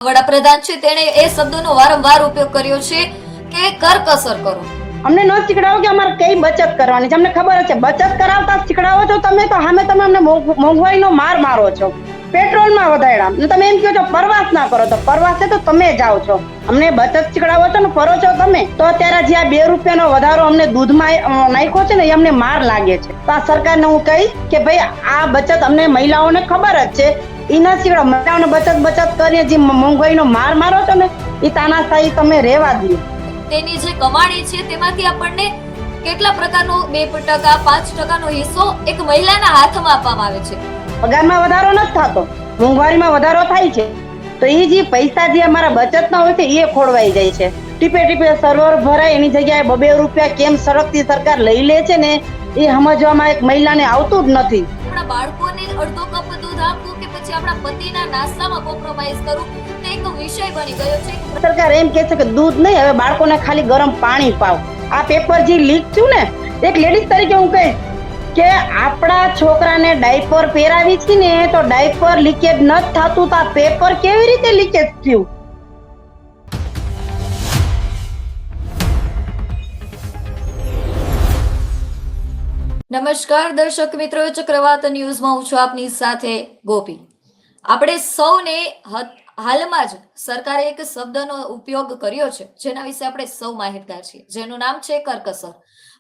વડાપ્રધાન છે તેણે એ શબ્દનો વારંવાર ઉપયોગ કર્યો છે કે કરકસર કરો. અમને ન શીખડાવો કે અમારે કઈ બચત કરવાની છે. અમને ખબર છે બચત કરાવતા શીખડાવો છો તમે, તો સામે તમે અમને મોંઘવારીનો માર મારો છો. પેટ્રોલમાં વધાર્યા, તમે એમ કહો છો પ્રવાસ ના કરો, તો પ્રવાસે તો તમે જાઓ છો. અમને બચત શીખડાવો છો ને ફરો છો તમે, તો અત્યારે જે આ 2 રૂપિયાનો વધારો અમને દૂધમાં નાખ્યો છે ને એ અમને માર લાગે છે. તો આ સરકારને હું કહીશ કે ભાઈ આ બચત અમને મહિલાઓને ખબર જ છે, એ ના શીખડાવો. મહિલાઓને બચત કરીને જે મોંઘવારીનો માર મારો છો ને એ તાનાશાહી તમે રહેવા દો. તેની જે કમાણી છે તેમાંથી આપણને કેટલા પ્રકારનો 2%, 5%નો હિસ્સો એક મહિલાના હાથમાં આપવામાં આવે છે. પગારમાં વધારો નથી થતો, મોંઘવારીમાં વધારો થાય છે. તો એ જે પૈસા જે અમારા બચતના હોય છે એ ખોળવાઈ જાય છે. ટીપે ટીપે સરોવર ભરાય એની જગ્યાએ 2 રૂપિયા કેમ સડકથી સરકાર લઈ લે છે ને એ સમજવામાં એક મહિલાને આવતું જ નથી. આપણા બાળકોને અડધો કપ દૂધ આપવું કે પછી આપણા પતિના નાસ્તામાં કોમ્પ્રોમાઇઝ કરવું તે એક વિષય બની ગયો છે. સરકાર એમ કહે છે કે દૂધ નહીં, હવે બાળકોને ખાલી ગરમ પાણી પાવ. આ પેપર જે લીક થયું ને, એક લેડીઝ તરીકે હું કહીશ કે આપણા છોકરાને ડાયપર પહેરાવી છે ને તો ડાયપર લીકેજ નથી થતું, તો આ પેપર કેવી રીતે લીકેજ થયું? નમસ્કાર દર્શક મિત્રો, ચક્રવાત ન્યૂઝમાં હું છું આપની સાથે ગોપી. આપણે સૌને હાલમાં જ સરકારે એક શબ્દનો ઉપયોગ કર્યો છે જેના વિશે આપણે સૌ માહિતગાર છીએ, જેનું નામ છે કરકસર.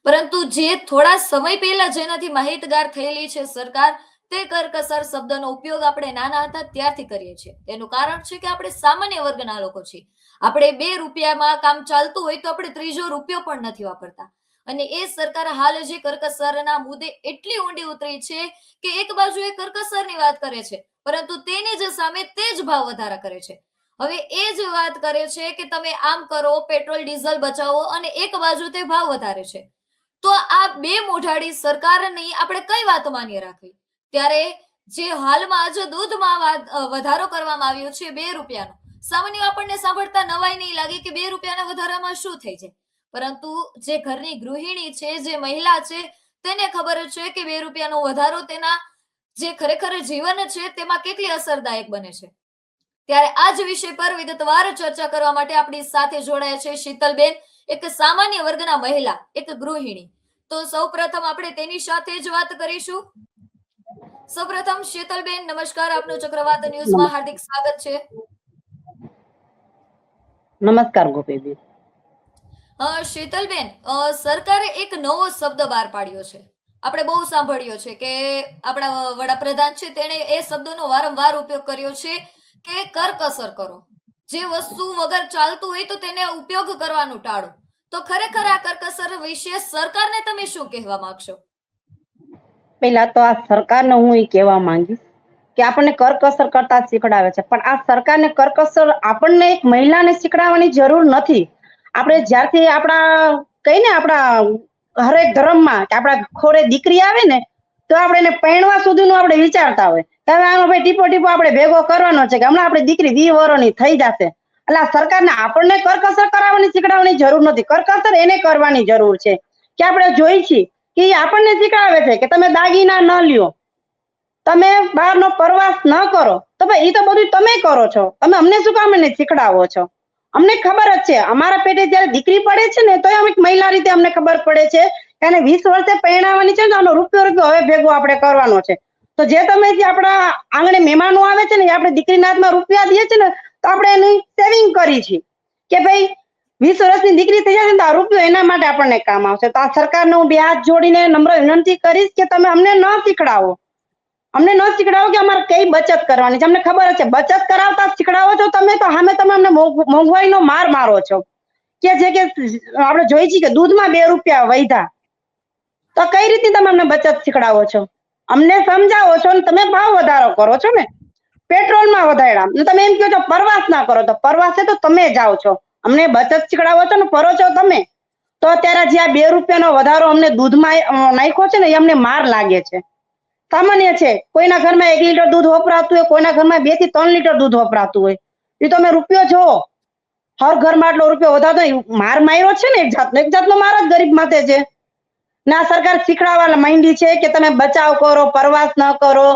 પરંતુ જે થોડા સમય પહેલા જેનાથી માહિતગાર થયેલી છે સરકાર, તે કરકસર શબ્દનો ઉપયોગ આપણે નાના હતા ત્યારથી કરીએ છીએ. તેનું કારણ છે કે આપણે સામાન્ય વર્ગના લોકો છીએ. આપણે 2 રૂપિયામાં કામ ચાલતું હોય તો આપણે ત્રીજો રૂપિયો પણ નથી વાપરતા. અને એ સરકાર હાલ જે કરકસરના મુદ્દે એટલી ઊંડી ઉતરી છે કે એક બાજુ એ કરકસરની વાત કરે છે, પરંતુ તેની જ સામે તે જ ભાવ વધારા કરે છે. હવે એ જ વાત કરે છે કે તમે આમ કરો, પેટ્રોલ ડીઝલ બચાવો, અને એક બાજુ તે ભાવ વધારે છે. તો આ 2 મોઢાડી સરકારની આપણે કઈ વાત માન્ય રાખવી? ત્યારે જે હાલમાં જ દૂધમાં વધારો કરવામાં આવ્યો છે 2 રૂપિયાનો, સામાન્ય આપણને સાંભળતા નવાઈ નહીં લાગે કે 2 રૂપિયાના વધારામાં શું થઈ જાય. પરંતુ જે ઘરની ગૃહિણી છે, જે મહિલા છે, તેને ખબર છે કે 2 રૂપિયાનો વધારો તેના જે ખરેખર જીવન છે તેમાં કેટલી અસરદાયક બને છે. ત્યારે આ જ વિષય પર વિગતવાર ચર્ચા કરવા માટે આપણી સાથે જોડાયા છે શીતલબેન, એક સામાન્ય વર્ગના મહિલા, એક ગૃહિણી. તો સૌપ્રથમ આપણે તેની સાથે જ વાત કરીશું. સૌપ્રથમ શીતલબેન, નમસ્કાર, આપનું ચક્રવાત ન્યૂઝમાં હાર્દિક સ્વાગત છે. નમસ્કાર ગોપીબેન. શીતલબેન, સરકારે એક નવો શબ્દ બહાર પાડ્યો છે. આપણે બહુ સાંભળ્યો છે કે આપણા વડાપ્રધાન છે તેણે એ શબ્દનો વારંવાર ઉપયોગ કર્યો છે કે કરકસર કરો. જે વસ્તુ વગર ચાલતું હોય તો તેને ઉપયોગ કરવાનું ટાળો. તો ખરેખર આ કરકસર વિશે સરકારને તમે શું કહેવા માંગશો? પહેલા તો આ સરકારને હું એ કહેવા માંગીશ કે આપણને કરકસર કરતા શીખડાવે છે, પણ આ સરકારને કરકસર આપણને એક મહિલાને શીખડાવવાની જરૂર નથી. આપણે જ્યારથી આપણા હરેક ધર્મમાં કે આપણા ખોરે દીકરી આવે ને તો આપણે એને પરણવા સુધીનું આપણે વિચારતા હોય કે હવે આનો ભાઈ ટીપો ટીપો આપણે ભેગો કરવાનો છે કે હમણાં આપણી દીકરી 20 વર્ષની થઈ જશે. એટલે આ સરકારને આપણને કરકસર કરાવવાની શીખડાવવાની જરૂર નથી. કરકસર એને કરવાની જરૂર છે કે આપણે જોઈ છીએ કે આપણને શીખડાવે છે કે તમે દાગીના ન લ્યો, તમે બહારનો પ્રવાસ ન કરો, તો ભાઈ એ તો બધું તમે કરો છો, તમે અમને શું કામ એને શીખડાવો છો? અમને ખબર જ છે, અમારા પેટે જયારે દીકરી પડે છે ને તો અમે મહિલા રીતે અમને ખબર પડે છે કે એને 20 વર્ષે પરણાવવાની છે ને આનો રૂપિયો હવે ભેગો આપણે કરવાનો છે. તો જે તમે જે આપણા આંગણે મહેમાનો આવે છે ને એ આપણે દીકરીના હાથમાં રૂપિયા દઈએ છે ને તો આપણે એની સેવિંગ કરી છે કે ભાઈ 20 વર્ષની દીકરી થઈ જશે ને તો આ રૂપિયો એના માટે આપણને કામ આવશે. તો આ સરકારને હું 2 હાથ જોડીને નમ્ર વિનંતી કરીશ કે તમે અમને ન શીખડાવો કે અમારે કઈ બચત કરવાની છે. અમને ખબર છે બચત કરાવતા શીખડાવો છો તમે, તો સામે તમે અમને મોંઘવારીનો માર મારો છો. કે જે કે આપણે જોઈ છીએ કે દૂધમાં 2 રૂપિયા વધ્યા, તો કઈ રીતે તમે અમને બચત શીખડાવો છો? અમને સમજાવો છો ને તમે ભાવ વધારો કરો છો ને. પેટ્રોલમાં વધાર્યા, તમે એમ કહો છો પ્રવાસ ના કરો, તો પ્રવાસે તો તમે જાઓ છો. અમને બચત શીખડાવો છો ને ફરો છો તમે, તો અત્યારે જે આ 2 રૂપિયાનો વધારો અમને દૂધમાં નાખ્યો છે ને એ અમને માર લાગે છે. સામાન્ય છે, કોઈના ઘરમાં 1 લીટર દૂધ વપરાતું હોય, કોઈના ઘરમાં 2 થી 3 લીટર દૂધ વપરાતું હોય. એ તો અમે રૂપિયો જોવો, હર ઘરમાં આટલો રૂપિયો વધારતો માર માર્યો છે ને એક જાતનો માર જ ગરીબ માથે છે. ના સરકાર શીખડાવવા માંડી છે કે તમે બચાવ કરો, પ્રવાસ ન કરો,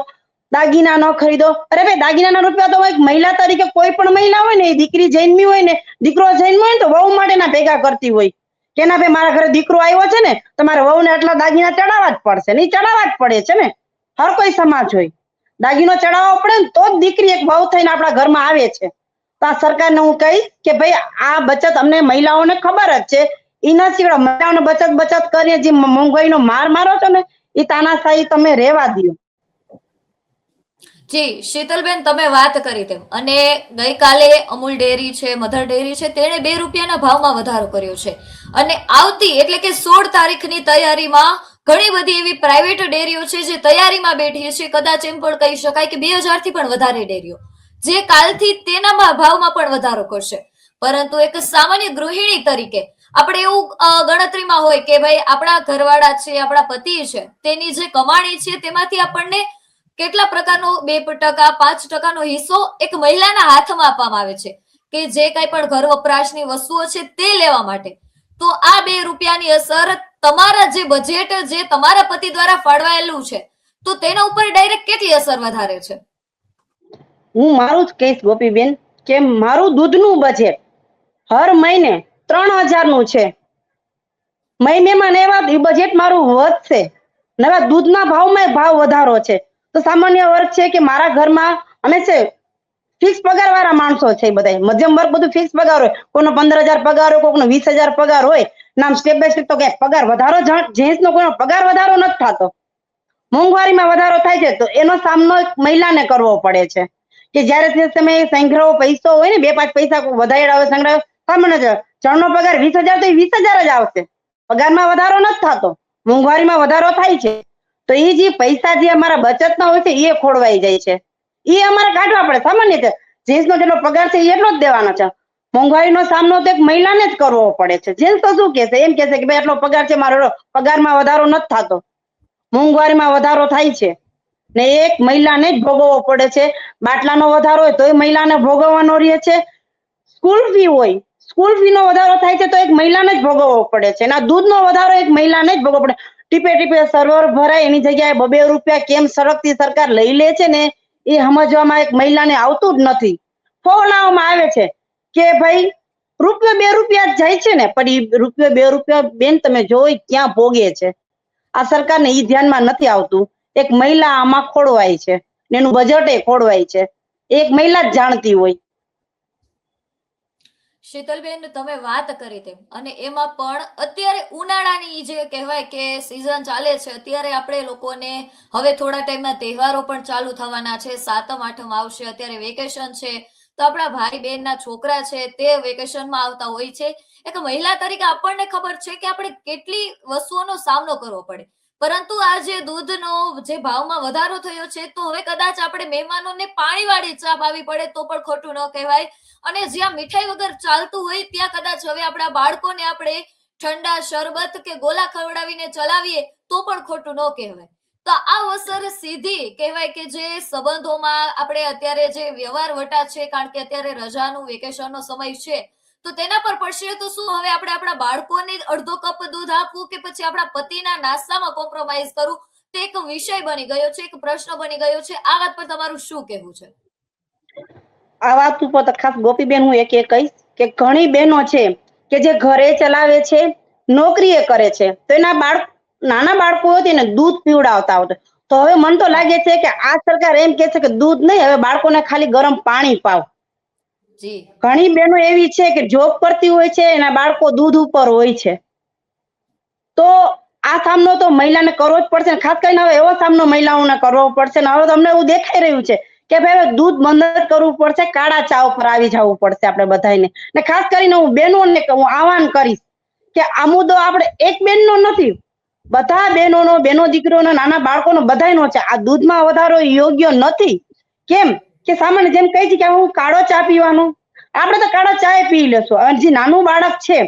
દાગીના ન ખરીદો. અરે ભાઈ, દાગીનાના રૂપિયા તો એક મહિલા તરીકે કોઈ પણ મહિલા હોય ને, એ દીકરી જન્મી હોય ને, દીકરો જન્મ્યો હોય ને, તો વહુ માટેના ભેગા કરતી હોય કે ના ભાઈ, મારા ઘરે દીકરો આવ્યો છે ને, તમારે વહુને આટલા દાગીના ચડાવવા જ પડશે. નહીં, ચડાવવા જ પડે છે ને. હર કોઈ સમાજ હોય, દાગીનો ચડાવવો પડે ને તો જ દીકરી એક વહુ થઈને આપણા ઘરમાં આવે છે. તો આ સરકારને હું કહીશ કે ભાઈ, આ બચત અમને મહિલાઓને ખબર જ છે, એ ન શીખવાડો. મહિલાઓને બચત કરીએ, જે મોંઘવારીનો માર મારો છો ને, એ તાનાશાહી તમે રહેવા દો. જી શીતલબેન, તમે વાત કરી તેમ, અને ગઈકાલે અમૂલ ડેરી છે, મધર ડેરી છે, તેણે 2 રૂપિયાના ભાવમાં વધારો કર્યો છે. અને આવતી એટલે કે 16 તારીખની તૈયારીમાં ઘણી બધી એવી પ્રાઇવેટ ડેરીઓ છે જે તૈયારીમાં બેઠી છે. કદાચ એમ પણ કહી શકાય કે 2000 થી પણ વધારે ડેરીઓ જે કાલથી તેના ભાવમાં પણ વધારો કરશે. પરંતુ એક સામાન્ય ગૃહિણી તરીકે આપણે એવું ગણતરીમાં હોય કે ભાઈ, આપણા ઘરવાળા છે, આપણા પતિ છે, તેની જે કમાણી છે તેમાંથી આપણને કેટલા પ્રકારનો 2% 5%નો હિસ્સો એક મહિલાના હાથમાં આપવામાં આવે છે કે જે કઈ પણ ઘર વપરાશની વસ્તુઓ છે તે લેવા માટે. તો આ 2 રૂપિયાની અસર તમારા જે બજેટ જે તમારા પતિ દ્વારા ફાળવાયેલું છે, તો તેના ઉપર ડાયરેક્ટ કેટલી અસર વધારે છે? હું મારું જ કહીશ ગોપીબેન કે મારું દૂધનું બજેટ હર મહિને 3000 નું છે. મહિનેમાં એવા બજેટ મારું વધશે. નવા દૂધના ભાવમાં ભાવ વધારો છે. તો સામાન્ય વર્ગ છે કે મારા ઘરમાં અમે છે ફિક્સ પગાર વાળા માણસો છે, બધા મધ્યમ વર્ગ બધું ફિક્સ પગાર હોય. કોઈનો 15,000 પગાર હોય, કોઈનો 20,000 પગાર હોય. નામ સ્ટેપ બાય સ્ટેપ તો કે પગાર વધારો, જેન્ટ્સનો કોઈનો પગાર વધારો નથી થતો. મોંઘવારીમાં વધારો થાય છે, તો એનો સામનો મહિલાને કરવો પડે છે. કે જયારે તમે સંગ્રહો પૈસો હોય ને, 2-5 પૈસા વધાર્યા હોય, સંગ્રહ સામાન્ય છે. જણનો પગાર 20,000 તો 20,000 જ આવશે. પગારમાં વધારો નથી થતો, મોંઘવારીમાં વધારો થાય છે. તો એ જે પૈસા જે અમારા બચતના હોય છે એ ખોળવાઈ જાય છે. એ અમારે કાઢવા પડે. સામાન્ય છે, જેન્ટ્સનો જેટલો પગાર છે એટલો જ દેવાનો છે. મોંઘવારીનો સામનો તો એક મહિલાને જ કરવો પડે છે. જેન્ટ્સ તો શું કહેશે? એમ કહેશે કે ભાઈ, આટલો પગાર છે, મારો પગારમાં વધારો નથી થતો, મોંઘવારીમાં વધારો થાય છે, ને એક મહિલાને જ ભોગવવો પડે છે. બાટલાનો વધારો હોય તો એ મહિલાને ભોગવવાનો રહે છે. સ્કૂલ ફી હોય, સ્કૂલ ફી નો વધારો થાય છે તો એક મહિલાને જ ભોગવવો પડે છે. અને દૂધનો વધારો એક મહિલાને જ ભોગવવો પડે. ટીપે ટીપે સરોવર ભરાય, એની જગ્યાએ 2 રૂપિયા કેમ સળગતી સરકાર લઈ લે છે ને, એ સમજવામાં એક મહિલાને આવતું જ નથી. ફોલાવવામાં આવે છે કે ભાઈ, રૂપિયા 2 રૂપિયા જ જાય છે ને, પણ એ રૂપિયા બેન તમે જોઈ ક્યાં ભોગે છે. આ સરકારને ઈ ધ્યાનમાં નથી આવતું. એક મહિલા આમાં ખોળવાય છે, ને એનું બજેટ ખોળવાય છે. એક મહિલા જ જાણતી હોય. શીતલબેન, તમે વાત કરી તેમ, અને એમાં પણ અત્યારે ઉનાળાની જે કહેવાય કે સીઝન ચાલે છે, અત્યારે આપણે લોકોને હવે થોડા ટાઈમમાં તહેવારો પણ ચાલુ થવાના છે. 7મ 8મ આવશે, અત્યારે વેકેશન છે, તો આપણા ભાઈ બહેનના છોકરા છે તે વેકેશનમાં આવતા હોય છે. એક મહિલા તરીકે આપણને ખબર છે કે આપણે કેટલી વસ્તુઓનો સામનો કરવો પડે. પરંતુ આ જે દૂધનો જે ભાવમાં વધારો થયો છે, તો હવે કદાચ આપણે મહેમાનોને પાણીવાળી ચા પાવી પડે તો પણ ખોટું ન કહેવાય. અને જ્યાં મીઠાઈ વગર ચાલતું હોય ત્યાં કદાચ હવે આપણા બાળકોને આપણે ઠંડા શરબત કે ગોલા ખવડાવીને ચલાવીએ તો પણ ખોટું ન કહેવાય. તો આ અસર સીધી કહેવાય કે જે સંબંધોમાં આપણે અત્યારે જે વ્યવહાર વટા છે, કારણ કે અત્યારે રજાનું વેકેશનનો સમય છે, તો તેના પર પડશે. તો શું હવે આપણે આપણા બાળકોને અડધો કપ દૂધ આપવું કે પછી આપણા પતિના નાસ્તામાં કોમ્પ્રોમાઇઝ કરવું, તે એક વિષય બની ગયો છે, એક પ્રશ્ન બની ગયો છે. આ વાત પર તમારું શું કહેવું છે? આ વાત ઉપર તો ખાસ ગોપીબેન હું એક કહીશ કે ઘણી બહેનો છે કે જે ઘરે ચલાવે છે, નોકરીએ કરે છે, તો એના નાના બાળકો હોય ને દૂધ પીવડાવતા હોય. તો હવે મને તો લાગે છે કે આ સરકાર એમ કે છે કે દૂધ નહીં, હવે બાળકોને ખાલી ગરમ પાણી પાવ. ઘણી બહેનો એવી છે કે જોબ કરતી હોય છે, એના બાળકો દૂધ ઉપર હોય છે. તો આ સામનો તો મહિલાને કરવો જ પડશે. ખાસ કરીને હવે એવો સામનો મહિલાઓને કરવો પડશે ને હવે તમને એવું દેખાઈ રહ્યું છે કે ભાઈ દૂધ બંધ જ કરવું પડશે, કાળા ચા ઉપર આવી જવું પડશે આપણે બધાને. ને ખાસ કરીને હું બહેનોને હું આહવાન કરીશ કે આ મુદ્દો આપણે એક બેનનો નથી, બધા બહેનોનો, બેનો દીકરીઓનો, નાના બાળકોનો બધાયનો છે. આ દૂધમાં વધારો યોગ્ય નથી. કેમ કે સામાન્ય જેમ કહી છે કે હું કાળો ચા પીવાનો, આપણે તો કાળો ચા પી લેશું. અને જે નાનું બાળક છે,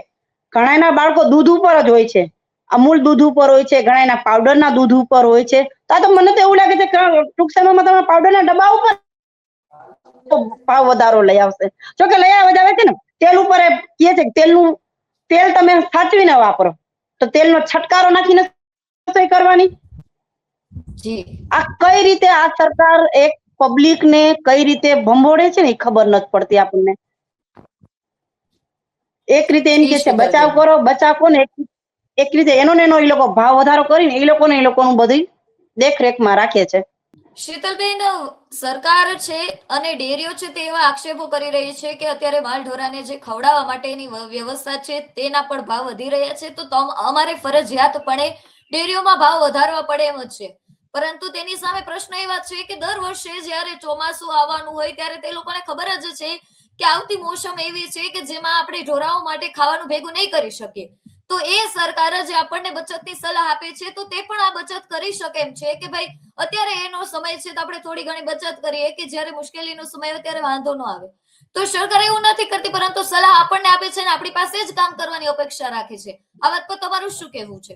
ઘણાના બાળકો દૂધ ઉપર જ હોય છે, અમૂલ દૂધ ઉપર હોય છે, ઘણાના પાવડરના દૂધ ઉપર હોય છે. તો મને તો એવું લાગે છે કે ટૂંક સમયમાં તમે પાવડરના ડબ્બા ઉપર ભાવ વધારો લઈ આવશે. જોકે લઈ આવે છે ને, તેલ ઉપર કહે છે કે તેલ તમે સાચવીને વાપરો, તો તેલનો છટકારો નાખીને રસોઈ કરવાની. જી આ કઈ રીતે આ સરકાર એક પબ્લિક ને કઈ રીતે ભંભોળે છે ને એ ખબર નથી પડતી આપણને. એક રીતે એમ જી કે છે બચાવ શીતલબેન, કરો બચાવ કરો ને એક રીતે એનો ને એનો એ લોકો ભાવ વધારો કરીને એ લોકોનું બધું દેખરેખમાં રાખે છે. શીતલબેન, સરકાર છે અને ડેરીઓ છે તે એવા આક્ષેપો કરી રહી છે કે અત્યારે માલ ઢોરાને જે ખવડાવવા માટેની વ્યવસ્થા છે તેના પણ ભાવ વધી રહ્યા છે, તો અમારે ફરજિયાતપણે ડેરીઓમાં ભાવ વધારવા પડે એમ જ છે. પરંતુ તેની સામે પ્રશ્ન એ વાત છે કે દર વર્ષે જ્યારે ચોમાસું આવવાનું હોય ત્યારે તે લોકોને ખબર જ છે કે આવતી મોસમ એવી છે કે જેમાં આપણે ઢોરાઓ માટે ખાવાનું ભેગું નહીં કરી શકીએ, તો એ સરકાર જે આપણને બચતની સલાહ આપે છે તો તે પણ આ બચત કરી શકે એમ છે કે ભાઈ અત્યારે એનો સમય છે તો આપણે થોડી ઘણી બચત કરીએ કે જ્યારે મુશ્કેલીનો સમય હોય ત્યારે વાંધો ન આવે. તો સરકાર એવું નથી કરતી, પરંતુ સલાહ આપણને આપે છે અને આપણી પાસે જ કામ કરવાની અપેક્ષા રાખે છે. આ વાત પર તમારું શું કહેવું છે?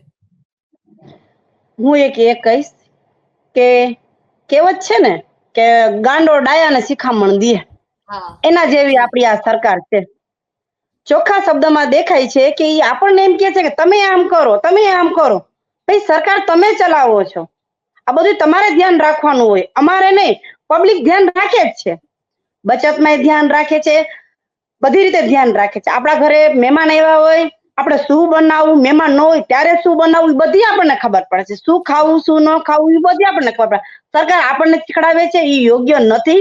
હું એક કહીશ કે કહેવત છે ને કે ગાંડો ડાયાને શિખામણ દે, હા એના જેવી જી આપણી આ સરકાર છે. ચોખ્ખા શબ્દમાં દેખાય છે કે ઈ આપણને એમ કે છે કે તમે આમ કરો તમે આમ કરો. ભાઈ સરકાર તમે ચલાવો છો, આ બધું તમારે ધ્યાન રાખવાનું હોય, અમારે નહીં. પબ્લિક ધ્યાન રાખે જ છે, બચતમાં ધ્યાન રાખે છે, બધી રીતે ધ્યાન રાખે છે. આપણા ઘરે મહેમાન આવ્યા હોય, આપણે શું બનાવવું, મહેમાન ન હોય ત્યારે શું બનાવવું, બધી આપણને ખબર પડે છે. શું ખાવું શું ન ખાવું એ બધી આપણને ખબર પડે. સરકાર આપણને શીખડાવે છે એ યોગ્ય નથી.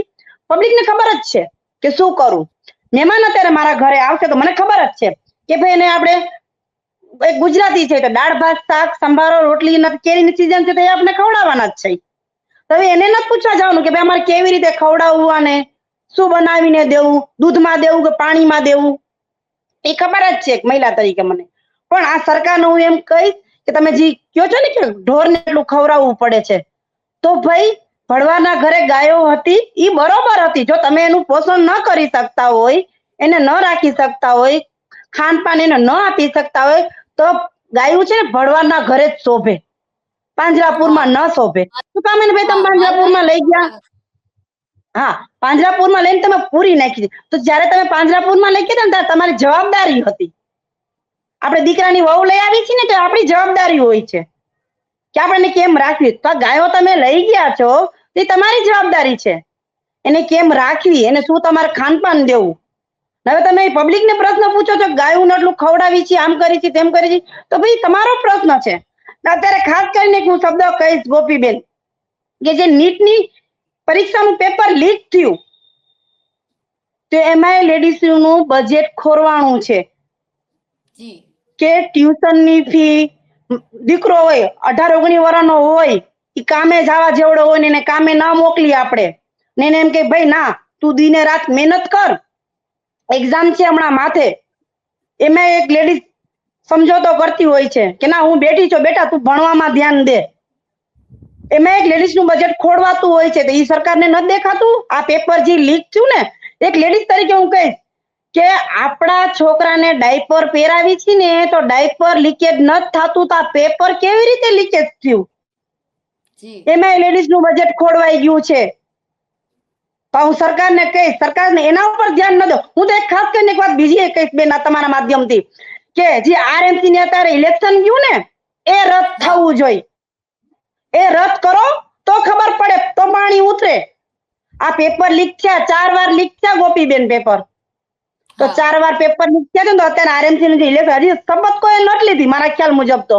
પબ્લિકને ખબર જ છે કે શું કરવું. મહેમાન અત્યારે મારા ઘરે આવશે તો મને ખબર જ છે કે ભાઈ એને આપણે એક ગુજરાતી છે તો દાળ ભાત શાક સંભારો રોટલી કેરીની સીઝન છે તો એ આપણે ખવડાવવાના જ છે. તો હવે એને નથી પૂછવા જવાનું કે ભાઈ અમારે કેવી રીતે ખવડાવવું, આને શું બનાવીને દેવું, દૂધમાં દેવું કે પાણીમાં દેવું, એ ખબર જ છે એક મહિલા તરીકે મને. પણ આ સરકારને હું એમ કહીશ કે તમે જે કહો છો ને કે ઢોરને એટલું ખવડાવવું પડે છે, તો ભાઈ ભણવાના ઘરે ગાયો હતી ઈ બરોબર હતી. જો તમે એનું પોષણ ન કરી શકતા હોય, એને ન રાખી શકતા હોય, ખાનપાન એને ન આપી શકતા હોય, તો ગાયું છે ને ભણવાના ઘરે જ શોભે, હા પાંજરાપુરમાં ન શોભે. શું કામ એને ભાઈ તમે હા પાંજરાપુરમાં લઈ ગયા? હા, પાંજરાપુરમાં લઈને તમે પૂરી નાખી દીધી. તો જયારે તમે પાંજરાપુરમાં લઈ ગયા ને ત્યારે તમારી જવાબદારી હતી. આપણે દીકરાની વહુ લઈ આવી છીએ ને તો આપણી જવાબદારી હોય છે કે આપણને કેમ રાખવી. તો ગાયો તમે લઈ ગયા છો એ તમારી જવાબદારી છે, એને કેમ રાખવી, એને શું તમારે ખાનપાન દેવું. હવે તમે પબ્લિકને પ્રશ્ન પૂછો છો ગાયું એટલું ખવડાવી છે, આમ કરી છે, તેમ કરી છે, તો ભાઈ તમારો પ્રશ્ન છે. અત્યારે ખાસ કરીને હું શબ્દ કહીશ ગોપીબેન, કે જે નીટની પરીક્ષાનું પેપર લીક થયું તો એમાંય લેડીઝનું બજેટ ખોરવાણું છે જી કે ટ્યુશનની ફી, દીકરો હોય 18-19 વર્ષનો હોય, એ કામે જવા જેવડો હોય ને એને કામે ના મોકલી આપણે, ને એને એમ કે ભાઈ ના તું દિને રાત મહેનત કર, એક્ઝામ છે હમણાં માથે, એમાં એક લેડીઝ સમજોતો કરતી હોય છે કે ના હું બેઠી છું બેટા તું ભણવામાં ધ્યાન દે, એમાં એક લેડીઝનું બજેટ ખોરવાતું હોય છે. તો એ સરકારને નથી દેખાતું? આ પેપર જે લીક થયું ને, એક લેડીઝ તરીકે હું કહીશ કે આપણા છોકરાને ડાયપર પહેરાવી છે ને તો ડાયપર લીકેજ નથી થતું, તો આ પેપર કેવી રીતે લીકેજ થયું? જી એમાં લેડીઝનું બજેટ ખોરવાઈ ગયું છે. તો હું સરકારને કહીશ, સરકારને એના ઉપર ધ્યાન ન દો. હું તો એક ખાસ કરીને એક વાત બીજી એ કહીશ બેન તમારા માધ્યમથી, કે જે આરએમસી ને અત્યારે ઇલેક્શન ગયું ને એ રદ હા થવું જોઈએ. એ રદ કરો તો ખબર પડે, તો પાણી ઉતરે. આ પેપર લીક થયા, 4 વાર લીક થયા ગોપીબેન પેપર, તો હા 4 વાર પેપર લીક થયા છે ને તો અત્યારે આરએમસી ની ઇલેક્શન હજી શપથ કોઈ નથી લીધી મારા ખ્યાલ મુજબ. તો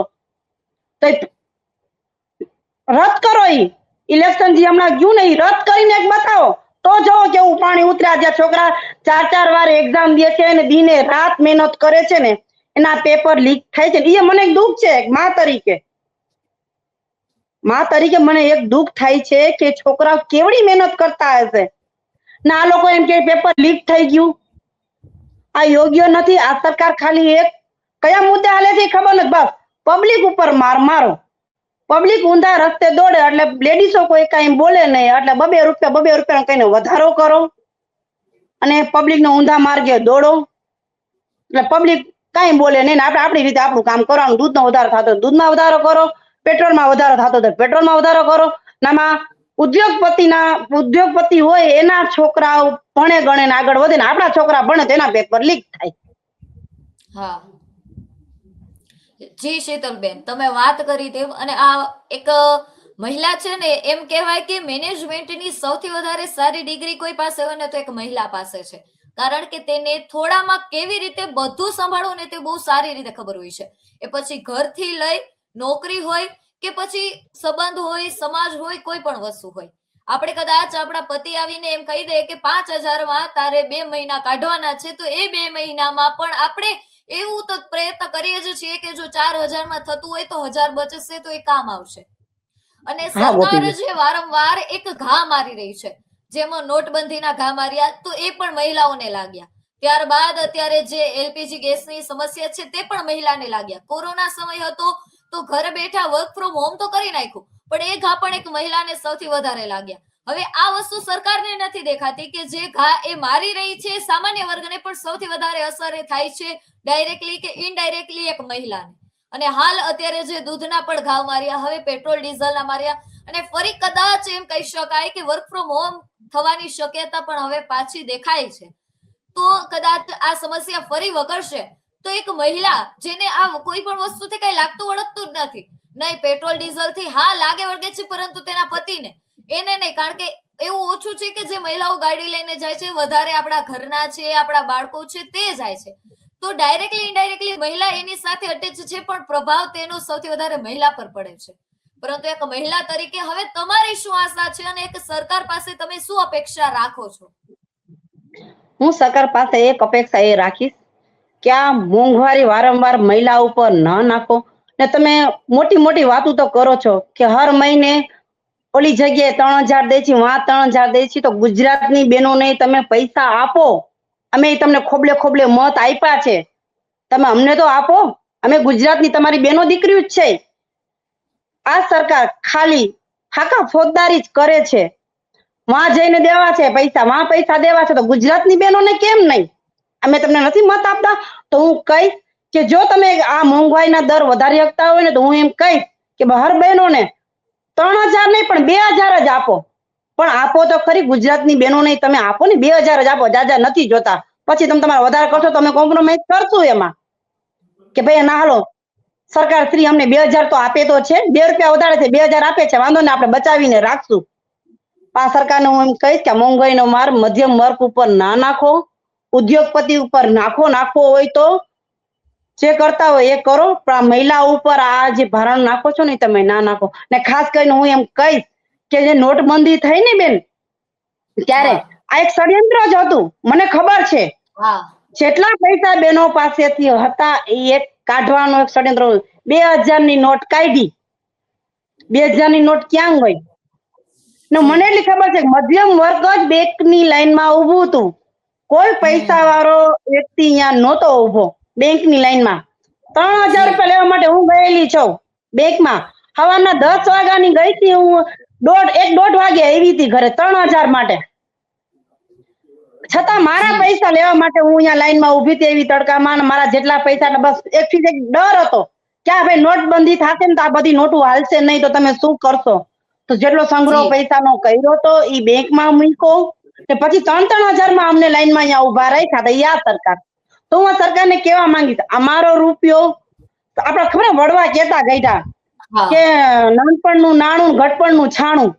રદ કરો, ઈ ઇલેક્શન જે હમણાં ગયું ને ઈ રદ કરીને એક બતાવો તો જોવો કેવું પાણી ઉતર્યા. જ્યાં છોકરા 4 વાર એક્ઝામ દે છે અને દિને રાત મહેનત કરે છે ને એના પેપર લીક થાય છે, એ મને દુઃખ છે માં તરીકે મને એક દુઃખ થાય છે કે છોકરાઓ કેવડી મહેનત કરતા હશે ને આ લોકો એમ કે પેપર લીક થઈ ગયું. આ યોગ્ય નથી. આ સરકાર ખાલી એક કયા મુદ્દે હાલે છે ખબર નથી, બસ પબ્લિક ઉપર માર મારો, પબ્લિક ઊંધા રસ્તે દોડે એટલે લેડીસો કોઈ કઈ બોલે નહીં એટલે 2 રૂપિયા કઈને વધારો કરો અને પબ્લિક ને ઊંધા માર્ગે દોડો, એટલે પબ્લિક કઈ બોલે નહીં. આપણે આપણી રીતે આપણું કામ કરવાનું. દૂધનો વધારો થતો દૂધમાં વધારો કરો, પેટ્રોલમાં વધારો થતો તો પેટ્રોલમાં વધારો કરો. નામાં ઉદ્યોગપતિ હોય એના છોકરાઓ ભણે ગણે ને આગળ વધે ને આપણા છોકરા ભણે તો એના પેપર લીક થાય. હા જી શીતલબેન, તમે વાત કરી તેમ અને આ એક મહિલા છે ને એમ કહેવાય કે મેનેજમેન્ટની સૌથી વધારે સારી ડિગ્રી કોઈ પાસે હોય ને તો એક મહિલા પાસે છે. કારણ કે તેને થોડામાં કેવી રીતે બધું સંભાળવું ને તે બહુ સારી રીતે ખબર હોય છે. એ પછી ઘરથી લઈ નોકરી હોય કે પછી સંબંધ હોય, સમાજ હોય, કોઈ પણ વસ્તુ હોય. આપણે કદાચ આપણા પતિ આવીને એમ કહી દે કે 5,000 તારે 2 મહિના કાઢવાના છે, તો એ 2 મહિનામાં પણ આપણે એવું તો પ્રયત્ન કરીએ જ છીએ કે જો 4,000 થતું હોય તો 1,000 બચશે તો એ કામ આવશે. અને હા સરકાર ગોપીબેન, જે વારંવાર એક ઘા મારી રહી છે, જેમાં નોટબંધીના ઘા માર્યા તો એ પણ મહિલાઓને લાગ્યા. ત્યારબાદ અત્યારે જે એલપીજી ગેસની સમસ્યા છે તે પણ મહિલાને લાગ્યા. કોરોના સમય હતો તો ઘરે બેઠા વર્ક ફ્રોમ હોમ તો કરી નાખ્યું, પણ એ ઘા પણ એક મહિલાને સૌથી વધારે લાગ્યા. હવે આ વસ્તુ સરકારને નથી દેખાતી કે જે ઘા એ મારી રહી છે સામાન્ય વર્ગને પણ સૌથી વધારે અસર એ થાય છે ડાયરેક્ટલી કે ઇનડાયરેક્ટલી એક મહિલાને. અને હાલ અત્યારે જે દૂધના પણ ઘાવ માર્યા, હવે પેટ્રોલ ડીઝલના માર્યા, અને ફરી કદાચ એમ કહી શકાય કે વર્ક ફ્રોમ હોમ થવાની શક્યતા પણ હવે પાછી દેખાય છે. તો કદાચ આ સમસ્યા ફરી વકરશે તો એક મહિલા જેને આ કોઈ પણ વસ્તુથી કઈ લાગતું વળગતું જ નથી, નહીં પેટ્રોલ ડીઝલ થી હા લાગે વળગે છે, પરંતુ તેના પતિને એને નહીં. કારણ કે એવું ઓછું છે કે જે મહિલાઓ ગાડી લઈને જાય છે, વધારે આપણા ઘરના છે, આપણા બાળકો છે તે જાય છે. તો ડાયરેક્ટલી ઇનડાયરેક્ટલી મહિલા એની સાથે અટેચ છે, પણ પ્રભાવ તેનો સૌથી વધારે મહિલા પર પડે છે. પરંતુ એક મહિલા તરીકે હવે તમારી શું આશા છે અને એક સરકાર પાસે તમે શું અપેક્ષા રાખો છો? હું સરકાર પાસે એક અપેક્ષા એ રાખીશ કે આ મોંઘવારી વારંવાર મહિલા ઉપર ન નાખો. ને તમે મોટી મોટી વાતો તો કરો છો કે હર મહિને ઓલી જગ્યાએ 3,000 દે છે, વહાં 3,000 દે છે, તો ગુજરાતની બહેનોને તમે પૈસા આપો. અમે તમને ખોબલે ખોબલે મત આપ્યા છે, તમે અમને તો આપો. અમે ગુજરાતની તમારી બેનો દીકરીઓ જ છે. આ સરકાર ખાલી ફાકા ફોજદારી જ કરે છે. વહાં જઈને દેવા છે પૈસા, વહાં પૈસા દેવા છે, તો ગુજરાતની બહેનોને કેમ નહીં? અમે તમને નથી મત આપતા. તો હું કહીશ કે જો તમે આ મોંઘવારીના દર વધારી શકતા હોય ને, તો હું એમ કહીશ કે હર બહેનોને 3,000 નહીં પણ 2,000 જ આપો. પણ આપો તો ખરી ગુજરાતની બહેનોને તમે આપો ને, 2,000 જ આપો, જાજા નથી જોતા. પછી તમે તમારે વધારે કરશો તો અમે કોમ્પ્રોમાઇઝ કરશું એમાં કે ભાઈ ના હાલો સરકાર શ્રી અમને 2,000 તો આપે તો છે, 2 રૂપિયા વધારે છે, 2,000 આપે છે, વાંધો ને આપણે બચાવીને રાખશું. આ સરકારને હું એમ કહીશ કે મોંઘવારીનો માર મધ્યમ વર્ગ ઉપર ના નાખો, ઉદ્યોગપતિ ઉપર નાખવો હોય તો જે કરતા હોય એ કરો, પણ આ મહિલા ઉપર આ જે ભારણ નાખો છો ને તમે ના નાખો. ને ખાસ કરીને હું એમ કહીશ કે જે નોટબંધી થઈ ને બેન, ત્યારે આ એક ષડયંત્ર જ હતું. મને ખબર છે જેટલા પૈસા બહેનો પાસેથી હતા એ એક કાઢવાનું એક ષડયંત્ર. 2,000 ની નોટ કાઢી, 2,000 ની નોટ ક્યાં ગઈ? ને મને એટલી ખબર છે કે મધ્યમ વર્ગ જ બેંકની લાઈનમાં ઊભું હતું. કોઈ પૈસા વાળો વ્યક્તિ અહીંયા નહોતો ઊભો બેંકની લાઈનમાં. 3,000 રૂપિયા લેવા માટે હું ગયેલી છું બેંકમાં. સવારના 10 વાગ્યાની ગઈ હતી હું, 1-1:30 વાગે આવી હતી ઘરે 3,000 માટે. છતાં મારા પૈસા લેવા માટે હું અહીંયા લાઈનમાં ઊભી હતી એવી તડકામાં. મારા જેટલા પૈસા, બસ એકથી એક ડર હતો કે આ ભાઈ નોટબંધી થશે ને તો આ બધી નોટો હાલશે નહીં, તો તમે શું કરશો? તો જેટલો સંગ્રહ પૈસાનો કર્યો તો એ બેંકમાં મૂક્યો, કે પછી 3,000 માં અમને લાઈનમાં અહીંયા ઉભા રાખ્યા હતા. યા સરકાર, તો હું સરકારને કહેવા માંગીશ, અમારો રૂપિયો આપણે ખબર વડવા કેતા ગઈઢા કે નાનપણનું નાણું ઘટપણનું છાણું,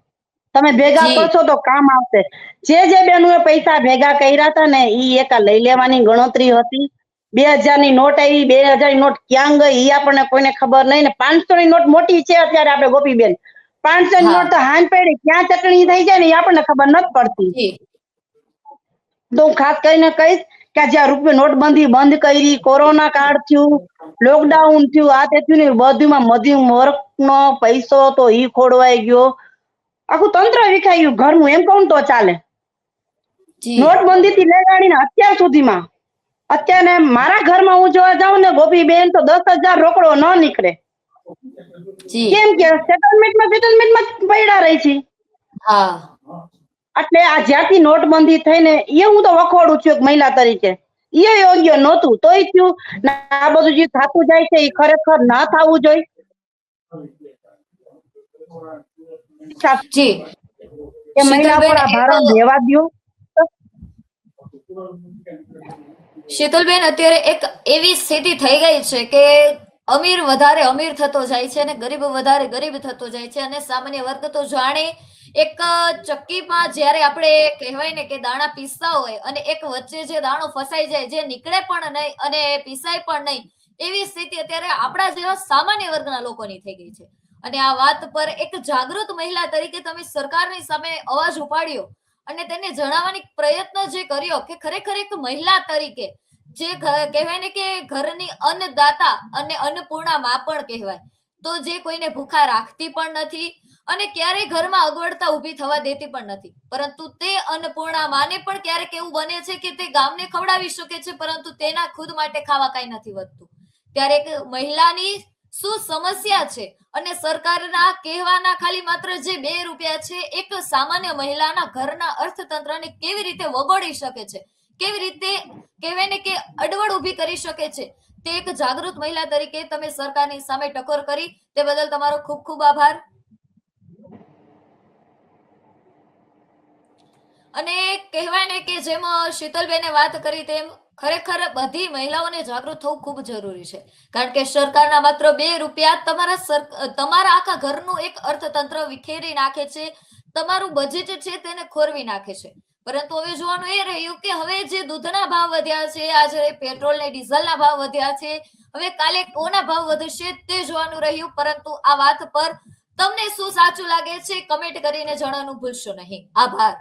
તમે ભેગા કરશો તો કામ આવશે. જે બેનોએ પૈસા ભેગા કર્યા હતા ને ઈ એક લઈ લેવાની ગણતરી હતી. 2,000 ની નોટ આવી, 2,000 ની નોટ ક્યાં ગઈ ઈ આપણને કોઈને ખબર નહીં. ને 500 ની નોટ મોટી છે અત્યારે આપણે ગોપીબેન. 500 ની નોટ તો હાન પેડી ક્યાં ચટણી થઈ જાય ને એ આપણને ખબર નથી પડતી. તો હું ખાસ કરીને કહીશ કે જ્યાં રૂપિયો નોટબંધી બંધ કરી, કોરોના કાળ થયું, લોકડાઉન થયું, આ તે થયું ને બધુંમાં મધ્યમ વર્ગનો પૈસો તો ઈ ખોડવાઈ ગયો. આખું તંત્ર વિખાઈ ગયું ઘરનું, એમ કહું તો ચાલે. નોટબંધી થી લગાડીને અત્યાર સુધીમાં, અત્યારે મારા ઘરમાં હું જોવા જાઉં ને ગોપીબેન, તો 10,000 રોકડો ન નીકળે. કેમ કે સેટલમેન્ટમાં પડ્યા રહી છે. એટલે આ જ્યાંથી નોટબંધી થઈને એ હું તો વખોડું છું એક મહિલા તરીકે. એ યોગ્ય નહોતું, તોય થયું. આ બધું જે થતું જાય છે એ ખરેખર ના થવું જોઈએ. કે મહિલા પર આ ભારણ દેવા દો. શીતલબેન, અત્યારે એક એવી સ્થિતિ થઈ ગઈ છે કે અમીર વધારે અમીર થતો જાય છે અને ગરીબ વધારે ગરીબ થતો જાય છે, અને સામાન્ય વર્ગ તો જાણે એક ચક્કીમાં જ્યારે આપણે કહેવાય ને કે દાણા પીસતા હોય અને એક વચ્ચે જે દાણો ફસાઈ જાય, જે નીકળે પણ નહીં અને પીસાય પણ નહીં, એવી સ્થિતિ અત્યારે આપણા જેવા સામાન્ય વર્ગના લોકોની થઈ ગઈ છે. અને આ વાત પર એક જાગૃત મહિલા તરીકે તમે સરકારની સામે અવાજ ઉપાડ્યો અને તેને જણાવવાની પ્રયત્ન જે કર્યો કે ખરેખર એક મહિલા તરીકે જે કહેવાય ને કે ઘરની અન્નદાતા અને અન્નપૂર્ણા માં પણ કહેવાય, તો જે કોઈને ભૂખા રાખતી પણ નથી અને ક્યારેય ઘરમાં અગવડતા ઊભી થવા દેતી પણ નથી, પરંતુ તે અન્નપૂર્ણા માને પણ ક્યારેક એવું બને છે કે તે ગામને ખવડાવી શકે છે, પરંતુ તેના ખુદ માટે ખાવા કાંઈ નથી વધતું. ત્યારે એક મહિલાની શું સમસ્યા છે અને સરકારના કહેવાના ખાલી માત્ર જે 2 રૂપિયા છે એક સામાન્ય મહિલાના ઘરના અર્થતંત્રને કેવી રીતે વગોડી શકે છે, કેવી રીતે કહેવાય ને કે અડવડ ઊભી કરી શકે છે, તે એક જાગૃત મહિલા તરીકે તમે સરકારની સામે ટકોર કરી, તે બદલ તમારો ખૂબ ખૂબ આભાર. અને કહેવાય ને કે જેમ શીતલબેને વાત કરી તેમ ખરેખર બધી મહિલાઓને જાગૃત થવું ખૂબ જરૂરી છે, કારણ કે સરકારના માત્ર 2 રૂપિયા તમારા આખા ઘરનું એક અર્થતંત્ર વિખેરી નાખે છે, તમારું બજેટ છે તેને ખોરવી નાખે છે. પરંતુ હવે જોવાનું એ રહ્યું કે હવે જે દૂધના ભાવ વધ્યા છે, આજે પેટ્રોલ ને ડીઝલના ભાવ વધ્યા છે, હવે કાલે કોના ભાવ વધશે તે જોવાનું રહ્યું. પરંતુ આ વાત પર તમને શું સાચું લાગે છે કમેન્ટ કરીને જણાવવાનું ભૂલશો નહીં. આભાર.